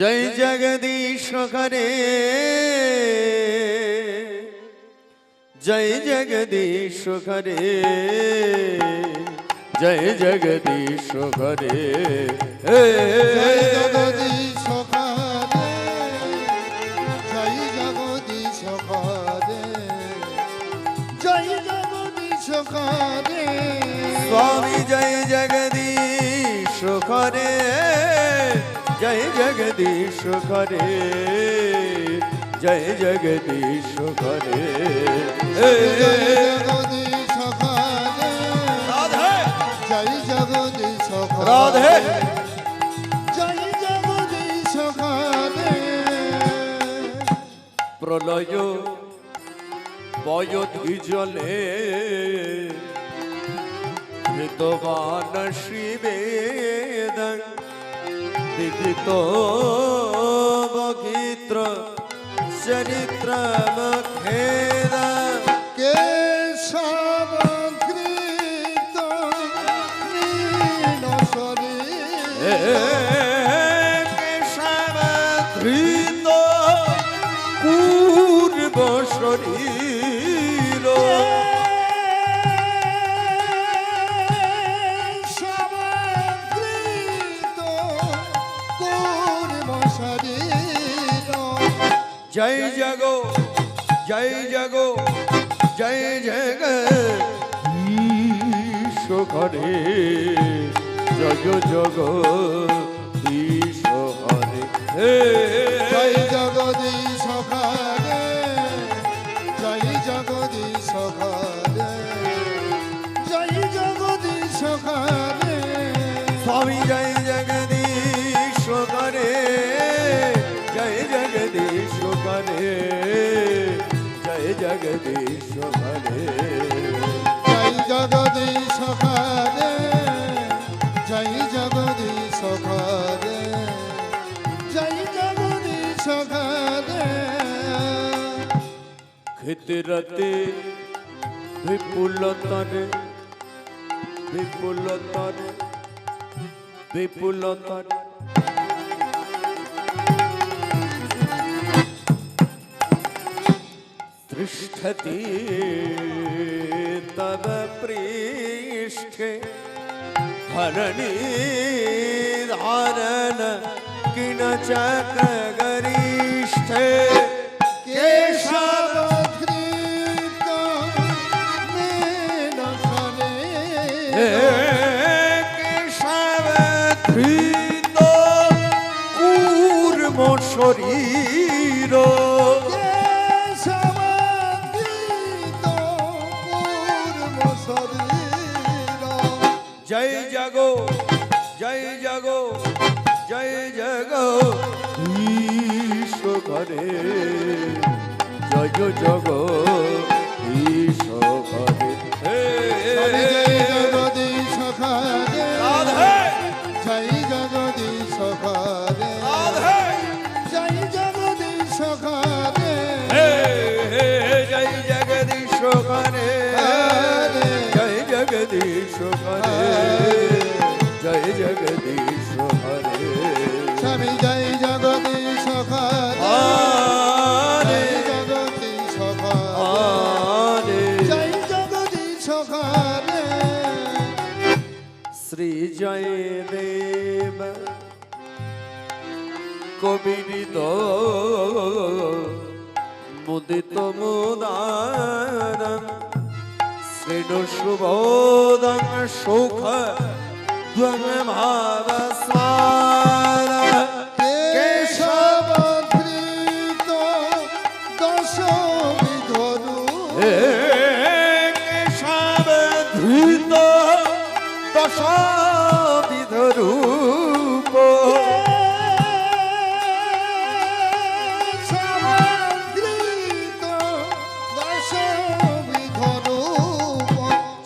जय जगदीश करे, जय जगदीश करे, जय जगदीश करे, जय जगदीश करे, जय जगदीश करे, जय जगदीश करे। स्वामी जय जगदीश करे, जय जगदीश करे, जय जगदीश करे, जय जगदीश करे, राधे जय जगदीश करे, राधे जय जगदीश करे। प्रलय बयोधि जले हृतवान श्रीवेद लिखितो बगीत्र चरित्र खेद केशव कृत नीलसरी केशव धृत पूर्व शरीर जय जगो जय जगो जय जग ईश हरे जय जग ईश हरे जय जगदीश हरे, जय जगदीश हरे, जय जगदीश हरे। स्वामी जय जगदीश करे, जय जगदीश करे, जय जगदीश करे, जय जगदीश हरे, जय जगदीश हरे, जय जगदीश हरे। ক্ষিতিরতে বিপুলতরে বিপুলতরে বিপুলতরে तिष्ठति तव पृष्ठे धरणी धारण किन चक्र गरिष्ठे केशव धृत नीलसरे केशव धृत कूर्म शरीर जय जगो जय जगो जय जगो ईश करे, जय जगो ईश करे, जय जगदीश हरे, राधे जय जगदीश हरे, राधे जय जगदीश हरे। जय जगदीश करे, जय जगदीश करे, जय जगदीश हरे, स्वामी जय जगदीश हरे, जय जगदीश हरे, जय जगदीश हरे। श्री जय देव कविरित मुदित मुदारम श्रीनु शुभोदं सुख द्वम भाव स्वार केशव धृत दश विधरु केशव धृत दश विध रूप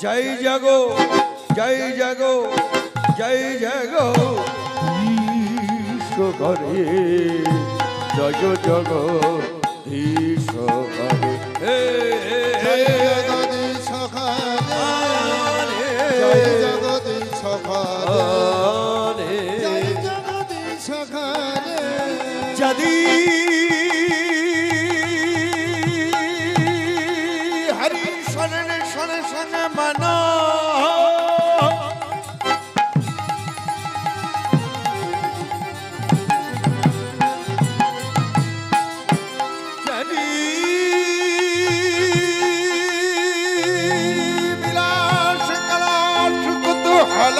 जय जगो जय जगो जय जगो ईश करे, जय जगो ईश करे, जय जगदीश हरे, जय जगदीश हरे, जय जगदीश हरे। यदि हरि शरण शरण संग मना यदि विलास कलाश कुतूहल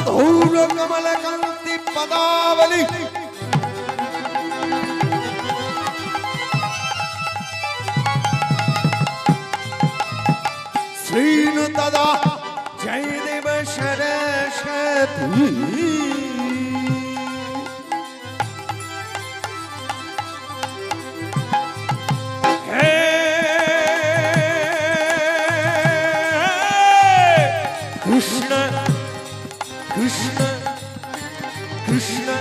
धूल कमल कांति पदावली श्रीनु तदा जयदेव सरस्वती कृष्ण कृष्ण कृष्ण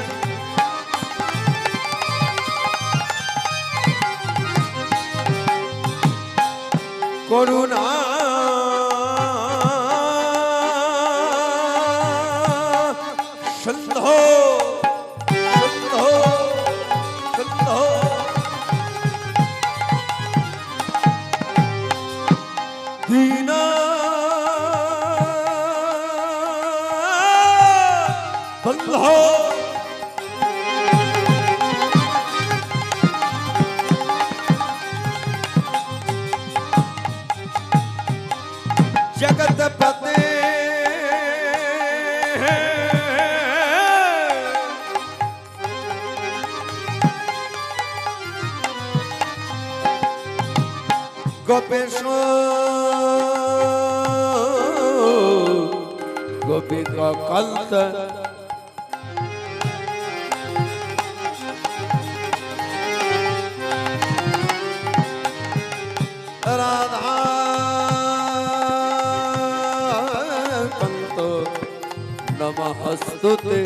करुणा सिंधो सिंधो सिंधो दीना बंधो जगत पते गोपेश्वर गोपिका कंत राधा कंतो नमस्तुते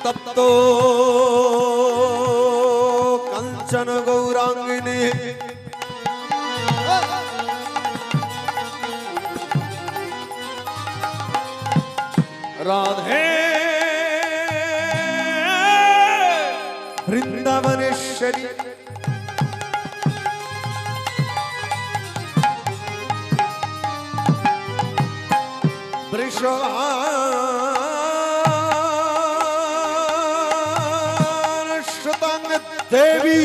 तप्तो कंचन गौरांगिनी राधे वृंदावनेश्वरी वृषभानुश्रुतांग देवी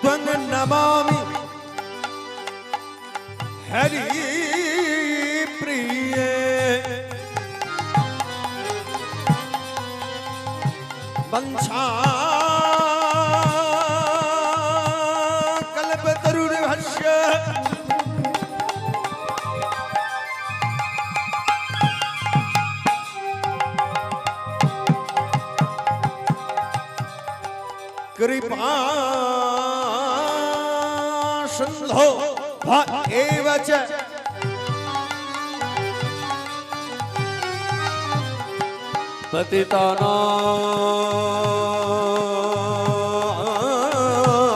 त्वं नमामि हरि प्रिये वंशा कल्पतरुर्भस्य कृपा सिंधो एव च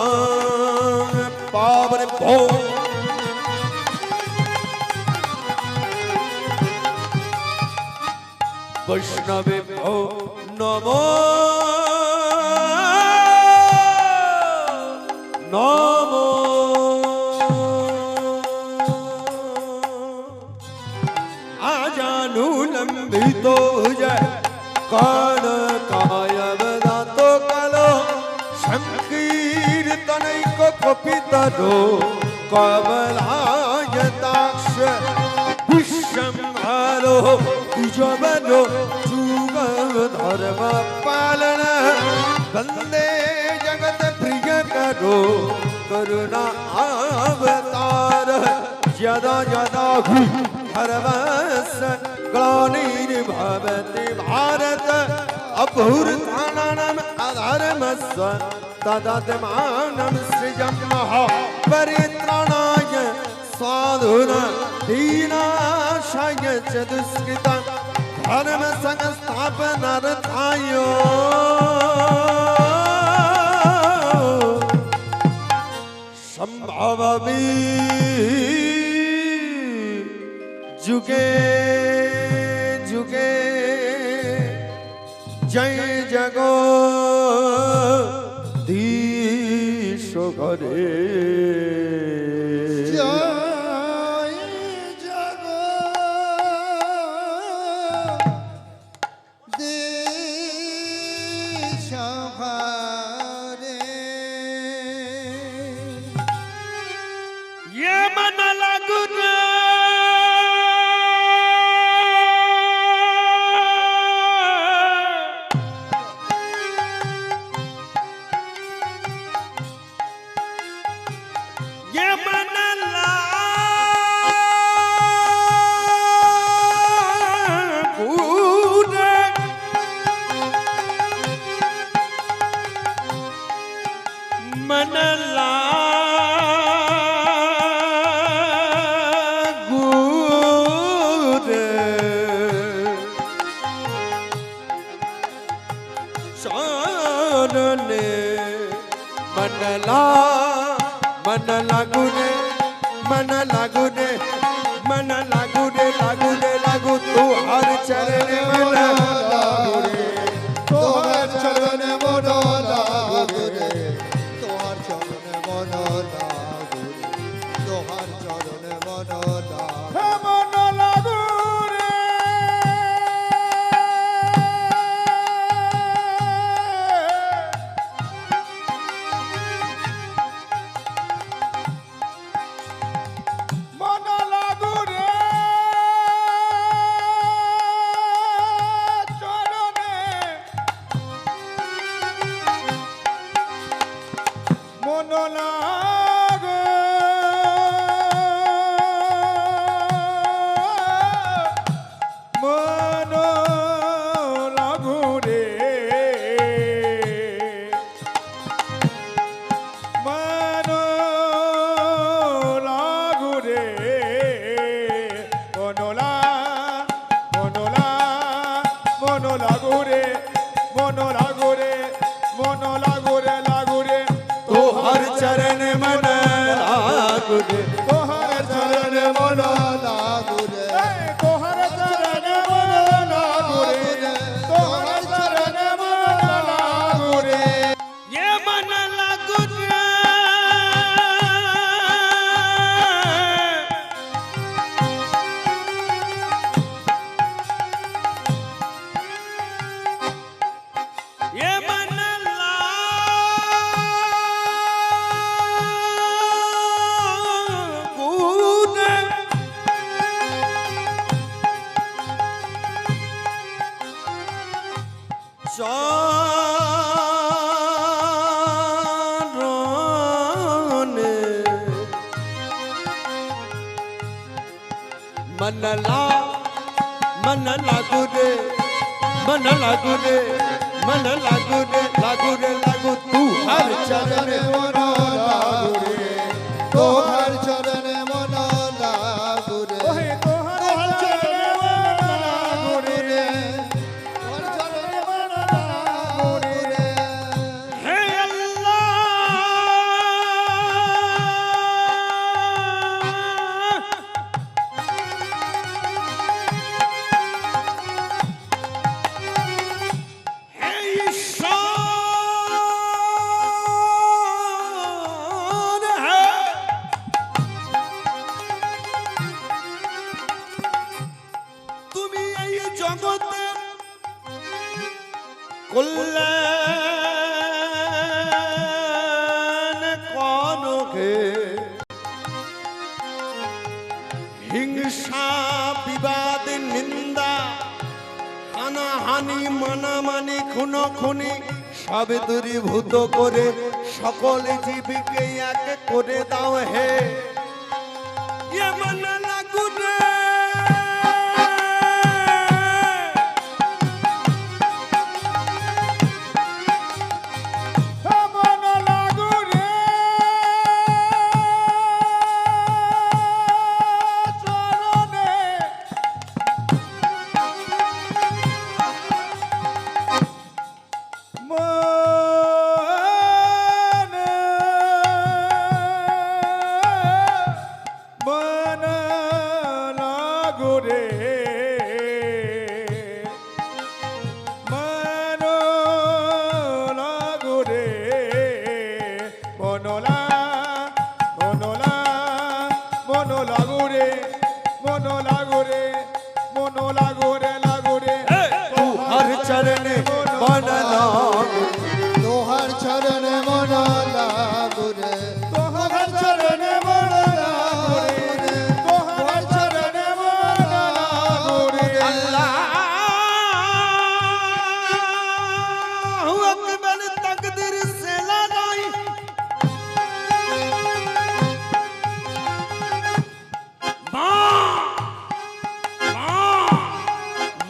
पतितानां पावनेभ्यो वैष्णवेभ्यो नमो नमो आजानुलंबितो जय कायवदातो कलो संकीर्तनैको कपितरो कमलायताक्ष विश्वम्भरो द्विजवनो जुगधर्म पालन वन्दे जगत प्रिय करो करुणा अवतार यदा यदा हि धर्मस्य ग्लानिर्भवति भारत अभूत्थानानाम् अधर्मस्य तदात्मानं सृजमः परित्राणाय साधूनां दीनाशाय च दुष्कृतां धर्म संस्थापनार्थाय संभवामि जुगे जुगे जय जगदीश हरे জয় জগদীশ হরে ये मन लगुना ये मन लगुना मन लागुरे चरणे मन लागुरे मन लागुरे मन लागुरे लागुरे लागु तू हर चरणे मन लागुरे তোহার চরণে মন লাগুরে তোহার চরণে মন লাগুরে তোহার চরণে মন লাগুরে মন লাগুরে মন লাগুরে চরণে মন লাগে মন লাগুরে মন লাগুরে মনলা মনলা মন লাগুরে মন লাগুরে মন লাগুরে লাগুরে তোহার চরণ মন লাগুরে তোহার চরণ মন লাগুরে তোহার চরণ মন লাগুরে তোহার চরণ মন লাগুরে ये मन लाଗୁরে ये मन লাগুরে चरणे मन लागुरे मन लागुरे मन लागुरे लागुरे लागु तू हर चरण মন লাগুরে তোহার চরণে মন লাগুরে তোহার চরণে মন লাগুরে তোহার চরণে মন লাগুরে हे अल्लाह हे ईश्वर है তুমি এই জগতে কল্যাণ করোগে হিংসা বিবাদ নিন্দা হানাহানি মানামানি খুনোখুনি সব দূরীভূত করে সকল জীবকে এক করে দাও হে ये मन लागुरे मन लागुरे চরণে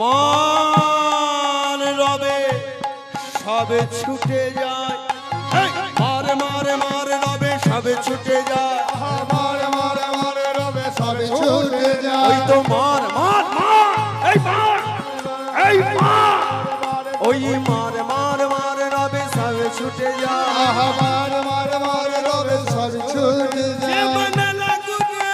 মান রবে সবে ছুটে যায়, এই, মারে মারে মারে রবে সবে ছুটে যায়, মার মার মার রবে সবে ছুটে যায়। ওই তো মার মার মার, এই মার, এই মার, ওই মার মার মার রবে সবে ছুটে যায়, মার মার মার রবে সবে ছুটে যায়। মনে লাগুনে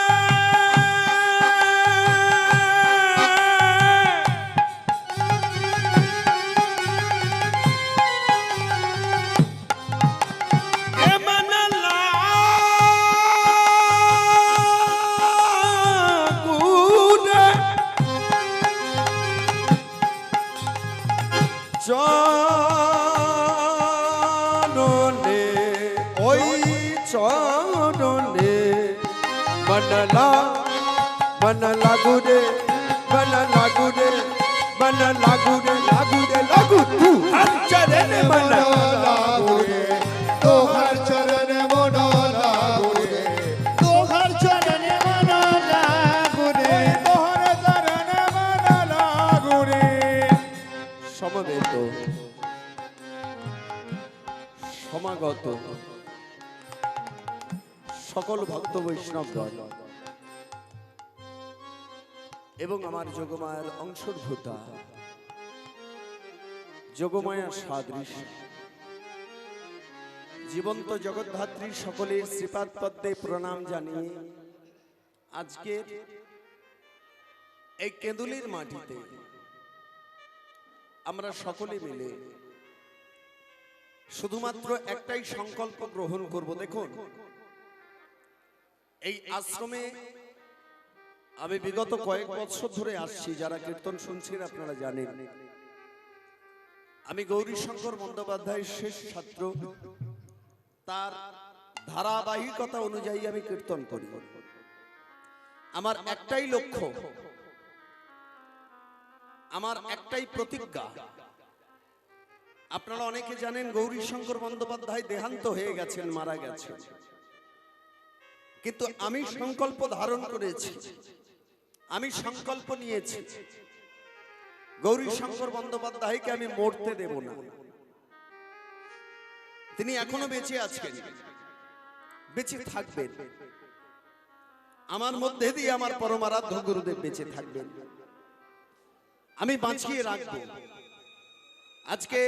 চরণে, ওই চরণে মনলা মন লাগুনে, মন লাগুনে, মন লাগুনে, লাগুনে লাগু তু হর চরণে মন লাগুরে তোহার চরণে মন লাগুরে, তোহার চরণে মন লাগুরে, তোহার চরণে মন লাগুরে। সমবেত সমাগত সকল ভক্ত বৈষ্ণবগণ এবং আমার যোগমায়ার অংশভূতা যোগমায়া সাদৃশ্য জীবন্ত জগদ্ধাত্রী সকলের শ্রীপাদ পদ্মে প্রণাম জানিয়ে আজকের এই কেঁদুলির মাটিতে আমরা সকলে মিলে শুধুমাত্র একটাই সংকল্প গ্রহণ করব। দেখুন, এই আশ্রমে আমি বিগত কয়েক বছর ধরে আসছি, যারা কীর্তন শুনছেন আপনারা জানেন আমি গৌরীশঙ্কর বন্দ্যোপাধ্যায়ের শেষ ছাত্র, তার ধারাবাহিকতা অনুযায়ী আমি কীর্তন করি। আমার একটাই লক্ষ্য, আমার একটাই প্রতিজ্ঞা। আপনারা অনেকে জানেন গৌরীশঙ্কর বন্দ্যোপাধ্যায় দেহান্ত হয়ে গেছেন, মারা গেছেন, কিন্তু আমি সংকল্প ধারণ করেছি, আমি সংকল্প নিয়েছি গৌরীশঙ্কর বন্দ্যোপাধ্যায়কে আমি মরতে দেব না। তিনি এখনো বেঁচে আছেন, বেঁচে থাকবেন, আমার মধ্যে দিয়ে আমার পরমারাধ্য গুরুদেব বেঁচে থাকবেন, আমি বাঁচিয়ে রাখবো। আজকে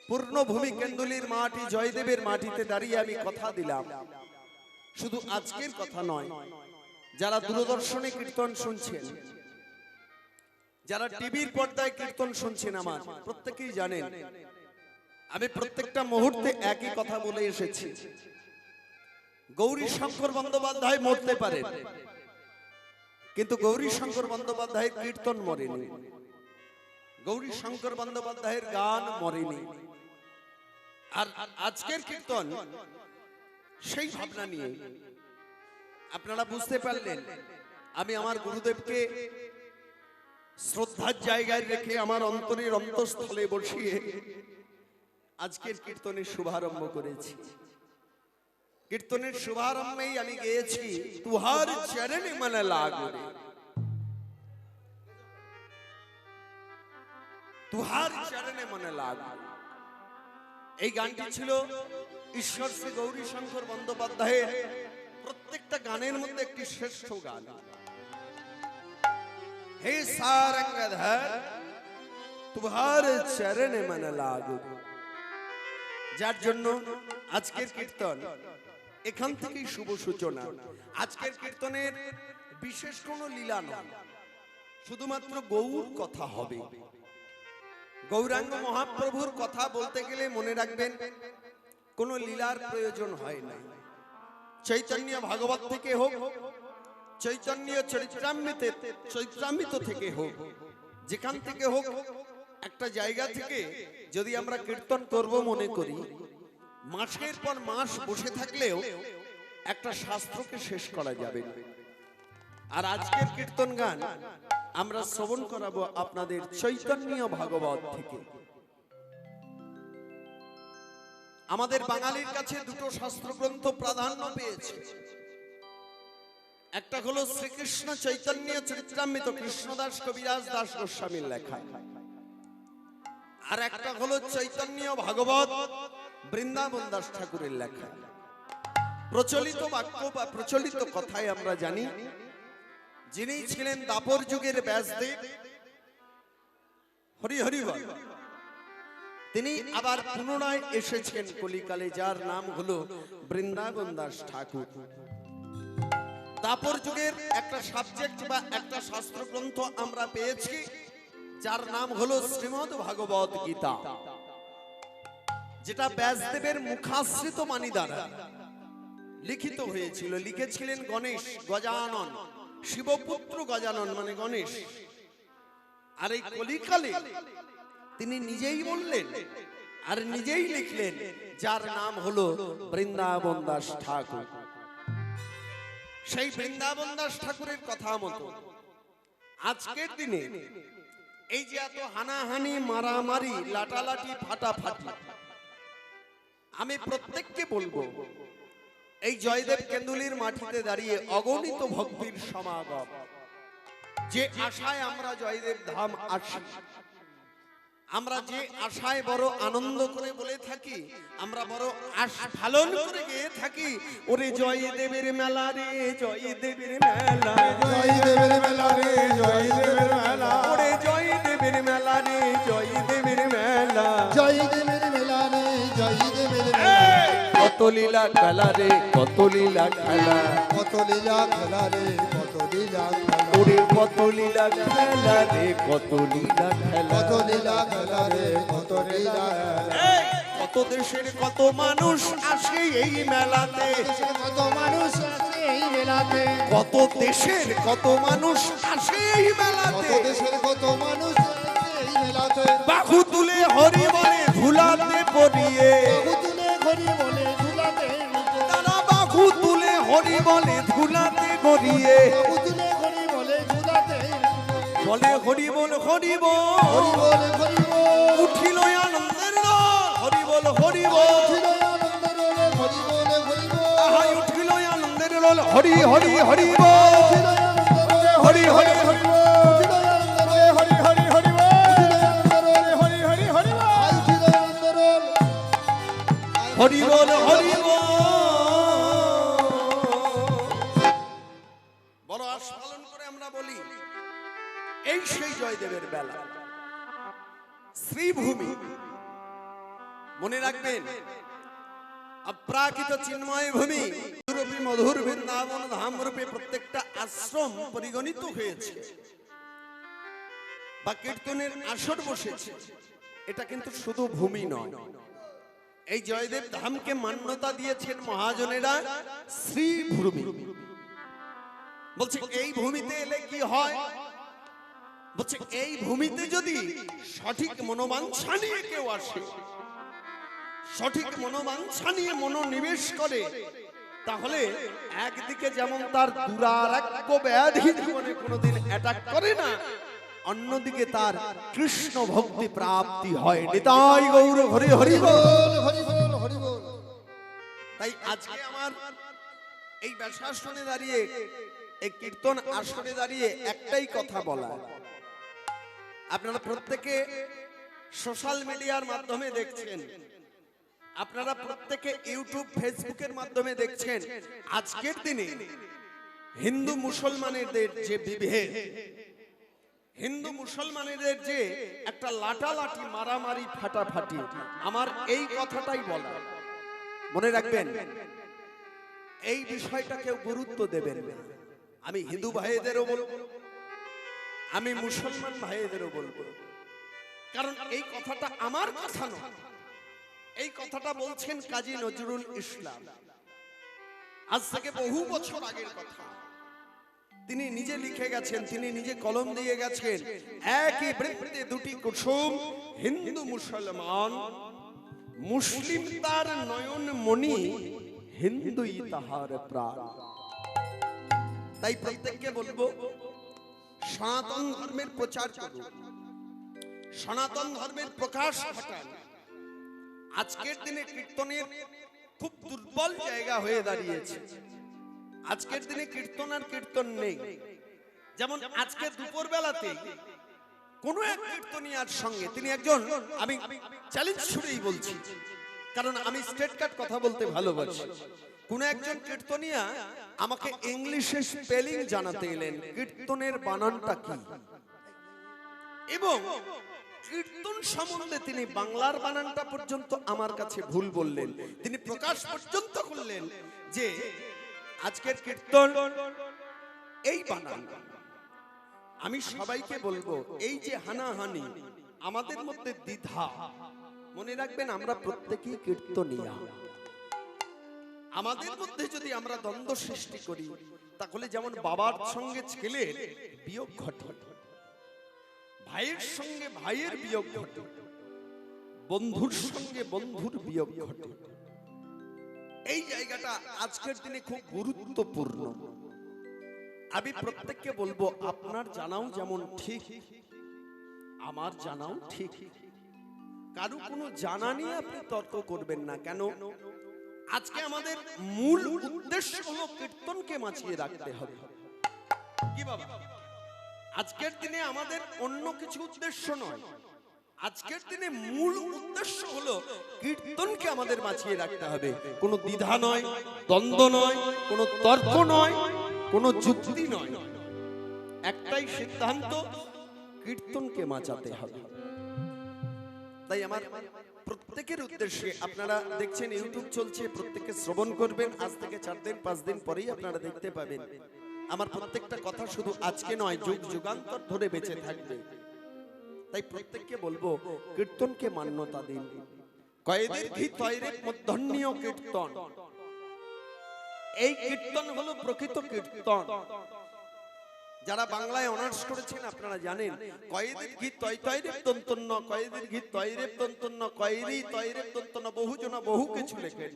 পূর্ণভূমি কেন্দুলির মাটি জয়দেবের মাটিতে দাঁড়িয়ে আমি কথা দিলাম, শুধু আজকের কথা নয়, যারা দূরদর্শনে কীর্তন শুনছেন, যারা টিভির পর্দায় কীর্তন শুনছেন, আমার প্রত্যেকেই জানেন আমি প্রত্যেকটা মুহূর্তে একই কথা বলে এসেছি। গৌরীশঙ্কর বন্দ্যোপাধ্যায় মরতে পারেন, কিন্তু গৌরীশঙ্কর বন্দ্যোপাধ্যায়ের কীর্তন মরেনি, গৌরীশঙ্কর বন্দ্যোপাধ্যায়ের গান মরেনি। আর আজকের কীর্তন সেই ভাবনা নিয়ে আপনারা বুঝতে পারলেন আমি আমার গুরুদেবকে শ্রদ্ধার জায়গায় রেখে আমার অন্তরের অন্তঃস্থলে বসিয়ে আজকের কীর্তনের শুভারম্ভ করেছি। কীর্তনের শুভারম্ভেই আমি গেয়েছি তুহার চরণে মন লাগুরে, তুহার চরণে মন লাগুরে। এই গানটি ছিল ঈশ্বর শ্রী গৌরীশঙ্কর বন্দ্যোপাধ্যায়ের প্রত্যেকটা গানের মধ্যে একটি শ্রেষ্ঠ গান। হে সারঙ্গধর তুহার চরণে মন লাগুরে, যার জন্য আজকের কীর্তন এখান থেকেই শুভ সূচনা। আজকের কীর্তনের বিশেষ কোনো লীলা নয়, শুধুমাত্র গৌর কথা হবে। গৌরাঙ্গ মহাপ্রভুর কথা বলতে গেলে মনে রাখবেন কোনো লীলার প্রয়োজন হয় না। চৈতন্য ভাগবত থেকে হোক, চৈতন্য চরিত্রামৃত থেকে হোক, যেখান থেকে হোক, একটা জায়গা থেকে যদি আমরা কীর্তন করব মনে করি, মাসের পর মাস বসে থাকলেও একটা শাস্ত্রকে শেষ করা যাবে না। আর আজকের কীর্তন গান আমরা শ্রবণ করাবো আপনাদের চৈতন্য ভাগবত থেকে। আমাদের বাঙালির কাছে দুটো শাস্ত্রগ্রন্থ প্রাধান্য পেয়েছে, একটা হলো শ্রীকৃষ্ণ চৈতন্য চরিত্রামৃত কৃষ্ণদাস কবিরাজ দাস গোস্বামীর লেখা, আর একটা হলো চৈতন্য ভাগবত বৃন্দাবন দাস ঠাকুরের লেখা। প্রচলিত বাক্য বা প্রচলিত কথায় আমরা জানি, যিনি ছিলেন দাপর যুগের ব্যাসদেব, হরি হরি বল, তিনি আবার পুনরায় এসেছেন কলিকালে, যার নাম হলো বৃন্দাবন দাস ঠাকুর। দাপর যুগের একটা সাবজেক্ট বা একটা শাস্ত্র গ্রন্থ আমরা পেয়েছি, যার নাম হলো শ্রীমদ্ ভাগবত গীতা, যেটা ব্যাসদেবের মুখাশ্রিত বাণী দ্বারা লিখিত হয়েছিল। লিখেছিলেন গণেশ, গজানন, শিবপুত্র গজানন মানে গণেশ। আর এই কলিকালে তিনি নিজেই বললেন আর নিজেই লিখলেন, যার নাম হলো বৃন্দাবন দাস ঠাকুর। সেই বৃন্দাবন দাস ঠাকুরের কথা মতো আজকের দিনে এই যে এত হানাহানি, মারামারি, লাটালাটি, ফাটাফাটি, আমি প্রত্যেককে বলবো, এই জয়দেব কেন্দুলির মাটিতে দাঁড়িয়ে অগণিত ভক্তির সমাগম, যে আশায় আমরা জয়দেব ধাম আসি, আমরা যে আশায় বড় আনন্দ করে বলে থাকি, আমরা বড় আস্ফালন করে গিয়ে থাকি, ওরে জয়দেবের মেলা রে, জয়দেবের মেলা, জয়দেবের মেলা রে, জয়দেবের মেলা, ওরে জয়দেবের মেলা রে, জয়দেবের মেলা, জয়দেবের মেলা রে, জয়দেবের মেলা। কত লীলা খেলা রে, কত লীলা খেলা, কত লীলা খেলা রে, কত লীলা খেলা, ওরে কত লীলা খেলা রে, কত লীলা খেলা, কত লীলা খেলা রে, কত লীলা খেলা। কত দেশের কত মানুষ আসে এই মেলাতে, দেশের কত মানুষ আছে এই মেলাতে, কত দেশের কত মানুষ আসে এই কত মেলাতে, দেশের কত মানুষ আছে এই মেলাতে। বাহু তুলে হরি বলে ধুলাতে পড়িয়ে, বাহু তুলে হরি বলে ঝুলাতে নিতে, তারা বাহু তুলে হরি বলে ধুলাতে গড়িয়ে, বাহু তুলে হরি বলে ঝুলাতে নিতে। বলে হরি বল, হরি বল, হরি বল, হরি বল, উঠিল আনন্দের রোল, হরি বল, হরি বল, উঠিল আনন্দের রোলে, হরি বল, হরি বল, আহাই উঠিল আনন্দের রোল, হরি হরি হরি বল, উঠিল আনন্দের রোলে, হরি হরি হরি বল, উঠিল আনন্দের রোলে, হরি হরি হরি বল, উঠিল আনন্দের রোলে, হরি হরি হরি বল, আই উঠিল আনন্দের রোল, হরি বল, হরি বল। বড় আস্ফালন করে আমরা বলি, এই সেই জয়দেবের বেলা, শ্রীভূমি। মনে রাখবেন, অপ্রাকৃত চিন্ময় ভূমি রূপী মধুর বৃন্দাবন ধাম রূপে প্রত্যেকটা আশ্রম পরিগণিত হয়েছে বা কীর্তনের আসর বসেছে। এটা কিন্তু শুধু ভূমি নয়, এই জয়দেব ধামকে মান্যতা দিয়েছেন মহাজনেরা শ্রীভূমি। বলছে এই ভূমিতে এলে কি হয়, বলছে এই ভূমিতে যদি সঠিক মনোবাঞ্ছা নিয়ে কেউ আসে, সঠিক মনোবাঞ্ছা নিয়ে মনোনিবেশ করে, তাহলে একদিকে যেমন তার দুরারোগ্য ব্যাধি জীবনে কোনোদিন অ্যাটাক করে না, অন্যদিকে তার কৃষ্ণ ভক্তি প্রাপ্তি হয়। নিতাই গৌর হরি হরি বল। হরি বল, হরি বল। তাই আজকে আমার এই ব্যাসাসনে দাঁড়িয়ে, এই কীর্তন আসনে দাঁড়িয়ে একটাই কথা বলা, আপনারা প্রত্যেকে সোশ্যাল মিডিয়ার মাধ্যমে দেখছেন, আপনারা প্রত্যেকে ইউটিউব ফেসবুকের মাধ্যমে দেখছেন, আজকের দিনে হিন্দু মুসলমানদের যে বিভেদ, হিন্দু মুসলমানদের যে একটা লাটালাটি, মারামারি, ফাটাফাটি, আমার এই কথাটাই বলা, মনে রাখবেন, এই বিষয়টা কেউ গুরুত্ব দেবেন না। আমি হিন্দু ভাইদেরও বলবো, আমি মুসলমান ভাইদেরও বলবো, কারণ এই কথাটা আমার কথা নয়, এই কথাটা বলছেন কাজী নজরুল ইসলাম, আজ থেকে বহু বছর আগের কথা। তিনি নিজে লিখে গেছেন, তিনি নিজে কলম দিয়ে গেছেন, একই বৃত্তে দুটি কুসুম, হিন্দু মুসলমান, মুসলিম তার নয়ন মণি, হিন্দুই তাহার প্রাণ। তাই প্রত্যেককে বলবো, সনাতন ধর্মের প্রচার করুন, সনাতন ধর্মের প্রকাশ ঘটান। আজকের দিনে কীর্তনের খুব দুর্বল জায়গা হয়ে দাঁড়িয়েছে। আজকের দিনে কীর্তন আর কীর্তন নেই। যেমন আজকে দুপুর বেলাতে কোন এক কীর্তনিয়ার সঙ্গে, তিনি একজন, আমি চ্যালেঞ্জ ছুড়েই বলছি কারণ আমি স্ট্রেট কাট কথা বলতে ভালোবাসি, কোন একজন কীর্তনিয়া আমাকে ইংলিশে স্পেলিং জানাতে এলেন কীর্তনের বানানটা কি, এবং কীর্তন সম্বন্ধে তিনি বাংলার বানানটা পর্যন্ত আমার কাছে ভুল বললেন। তিনি প্রকাশ পর্যন্ত করলেন যে আজকের কীর্তন এই বানান। আমি সবাইকে বলবো, এই যে হানাহানি, আমাদের মধ্যে দ্বিধা, মনে রাখবেন আমরা প্রত্যেকেই কীর্তনিয়া। আমাদের মধ্যে যদি আমরা দ্বন্দ্ব সৃষ্টি করি, তাহলে যেমন বাবার সঙ্গে ছেলের বিয়োগ ঘটে, ভাইয়ের সঙ্গে ভাইয়ের বিয়োগ ঘটে, বন্ধুর সঙ্গে বন্ধুর বিয়োগ ঘটে। এই জায়গাটা আজকের দিনে খুব গুরুত্বপূর্ণ। আমি প্রত্যেককে বলবো, আপনার জানাও যেমন ঠিক, আমার জানাও ঠিক। কারো কোনো জানা নিয়ে আপনি তর্ক করবেন না। কেন? আজকে আমাদের মূল উদ্দেশ্য হলো কীর্তনকে বাঁচিয়ে রাখতে হবে। কি বাবা? আজকের দিনে আমাদের অন্য কিছু উদ্দেশ্য নয়, আজকের দিনে মূল উদ্দেশ্য হলো কীর্তনকে আমাদের বাঁচিয়ে রাখতে হবে। কোনো দ্বিধা নয়, দ্বন্দ্ব নয়, কোনো তর্ক নয়, কোনো যুক্তি নয়, একটাই সিদ্ধান্ত, কীর্তনকে বাঁচাতে হবে। তাই আমার প্রত্যেকের উদ্দেশ্যে, আপনারা দেখছেন ইউটিউব চলছে, প্রত্যেকে শ্রবণ করবেন। আজ থেকে 4 দিন 5 দিন পরেই আপনারা দেখতে পাবেন আমার প্রত্যেকটা কথা শুধু আজকে নয়, যুগ যুগান্তর ধরে বেঁচে থাকবে। তাই প্রত্যেককে বলবো, কীর্তনকে মান্যতা দিন। কয়েদির ঘি তৈরে মধ্যন্নীয় কীর্তন, এই কীর্তন হলো প্রকৃত কীর্তন। যারা বাংলায় অনার্স করেছেন আপনারা জানেন, কয়েদির ঘি তৈরে দন্তন্য, কয়েদির ঘি তৈরে দন্তন্য, কয়েরি তৈরে দন্তন্য, বহুজনা বহু কিছু লেখেন,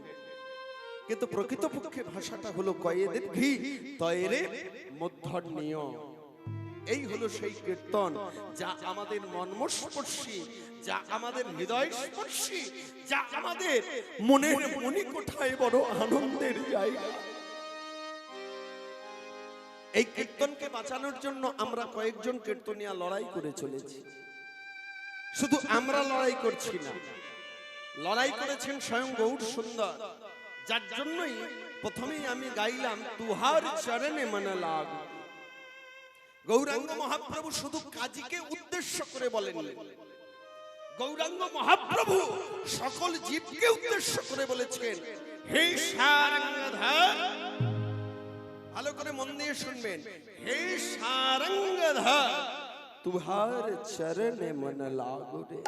কিন্তু প্রকৃতপক্ষে ভাষাটা হলো কয়েদির ঘি তৈরে মধ্যন্নীয়। এই হলো সেই কীর্তন যা আমাদের মর্মস্পর্শী, যা আমাদের হৃদয় স্পর্শী, যা আমাদের মনের মণিকোঠায় বড় আনন্দের জায়গা। এই কীর্তনকে বাঁচানোর জন্য আমরা কয়েকজন কীর্তনিয়া লড়াই করে চলেছি। শুধু আমরা লড়াই করছি না, লড়াই করেছেন স্বয়ং গৌর সুন্দর, যার জন্যই প্রথমেই আমি গাইলাম তুহার চরণে মন লাগ। গৌরাঙ্গ মহাপ্রভু শুধু কাজীকে উদ্দেশ্য করে বলেন, গৌরাঙ্গ মহাপ্রভু সকল জীবকে উদ্দেশ্য করে বলেছেন, হে সারঙ্গধর, ভালো করে মন দিয়ে শুনবেন, হে সারঙ্গধর তুহার চরণে মন লাগো রে।